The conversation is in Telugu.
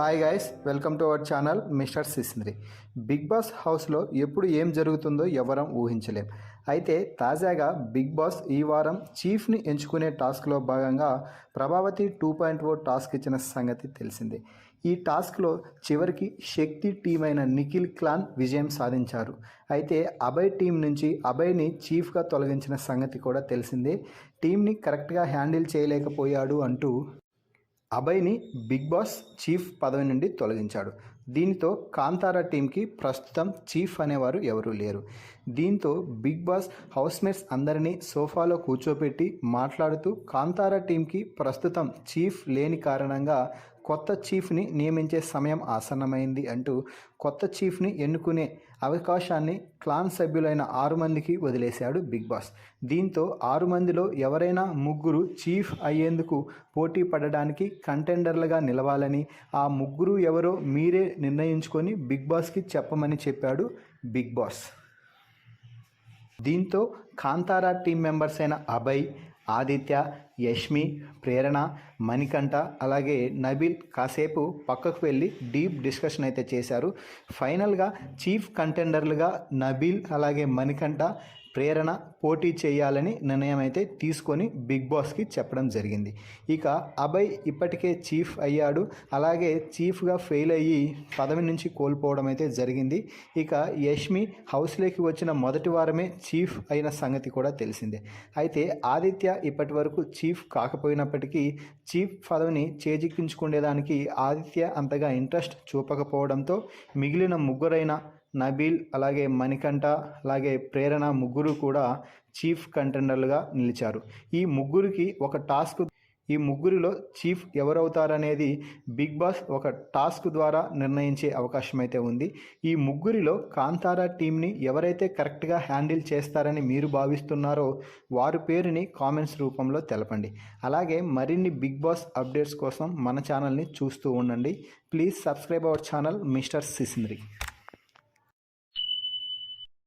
Hi guys, welcome to our channel mister Sisindri. Bigg Boss హౌస్లో ఎప్పుడు ఏం జరుగుతుందో ఎవరం ఊహించలేం. అయితే తాజాగా బిగ్ బాస్ ఈ వారం చీఫ్ని ఎంచుకునే టాస్క్లో భాగంగా ప్రభావతి 2.0 టాస్క్ ఇచ్చిన సంగతి తెలిసిందే. ఈ టాస్క్లో చివరికి శక్తి టీం అయిన నిఖిల్ క్లాన్ విజయం సాధించారు. అయితే అభయ్ టీం నుంచి అభయ్ని చీఫ్గా తొలగించిన సంగతి కూడా తెలిసిందే. టీంని కరెక్ట్గా హ్యాండిల్ చేయలేకపోయాడు అంటూ అభయ్ని బిగ్ బాస్ చీఫ్ పదవి నుండి తొలగించాడు. దీంతో కాంతారా టీంకి ప్రస్తుతం చీఫ్ అనేవారు ఎవరూ లేరు. దీంతో బిగ్ బాస్ హౌస్మేట్స్ అందరినీ సోఫాలో కూర్చోపెట్టి మాట్లాడుతూ కాంతారా టీంకి ప్రస్తుతం చీఫ్ లేని కారణంగా కొత్త చీఫ్ని నియమించే సమయం ఆసన్నమైంది అంటూ కొత్త చీఫ్ని ఎన్నుకునే అవకాశాన్ని క్లాన్ సభ్యులైన 6 మందికి వదిలేశాడు బిగ్ బాస్. దీంతో 6 మందిలో ఎవరైనా ముగ్గురు చీఫ్ అయ్యేందుకు పోటీ పడడానికి కంటెండర్లుగా నిలవాలని, ఆ ముగ్గురు ఎవరో మీరే నిర్ణయించుకొని బిగ్ బాస్కి చెప్పమని చెప్పాడు బిగ్ బాస్. దీంతో కాంతారా టీం మెంబర్స్ అయిన అభయ్, ఆదిత్య, యష్మి, ప్రేరణ, మణికంఠ అలాగే నబీల్ కాసేపు పక్కకు వెళ్ళి డీప్ డిస్కషన్ అయితే చేశారు. ఫైనల్గా చీఫ్ కంటెండర్లుగా నబీల్ అలాగే మణికంఠ, ప్రేరణ పోటీ చేయాలని నిర్ణయం అయితే తీసుకొని బిగ్ బాస్కి చెప్పడం జరిగింది. ఇక అభయ్ ఇప్పటికే చీఫ్ అయ్యాడు. అలాగే చీఫ్గా ఫెయిల్ అయ్యి పదవి నుంచి కోల్పోవడం అయితే జరిగింది. ఇక యష్మి హౌస్లోకి వచ్చిన మొదటి వారమే చీఫ్ అయిన సంగతి కూడా తెలిసిందే. అయితే ఆదిత్య ఇప్పటి వరకు చీఫ్ కాకపోయినప్పటికీ చీఫ్ పదవిని చేజిక్కించుకునేదానికి ఆదిత్య అంతగా ఇంట్రెస్ట్ చూపకపోవడంతో మిగిలిన ముగ్గురైన నబీల్ అలాగే మణికంఠ అలాగే ప్రేరణ ముగ్గురు కూడా చీఫ్ కంటెండర్లుగా నిలిచారు. ఈ ముగ్గురికి ఒక టాస్క్, ఈ ముగ్గురిలో చీఫ్ ఎవరవుతారనేది బిగ్ బాస్ ఒక టాస్క్ ద్వారా నిర్ణయించే అవకాశం అయితే ఉంది. ఈ ముగ్గురిలో కాంతారా టీంని ఎవరైతే కరెక్ట్గా హ్యాండిల్ చేస్తారని మీరు భావిస్తున్నారో వారి పేరుని కామెంట్స్ రూపంలో తెలపండి. అలాగే మరిన్ని బిగ్ బాస్ అప్డేట్స్ కోసం మన ఛానల్ని చూస్తూ ఉండండి. Please subscribe our channel mister సిసింద్రి.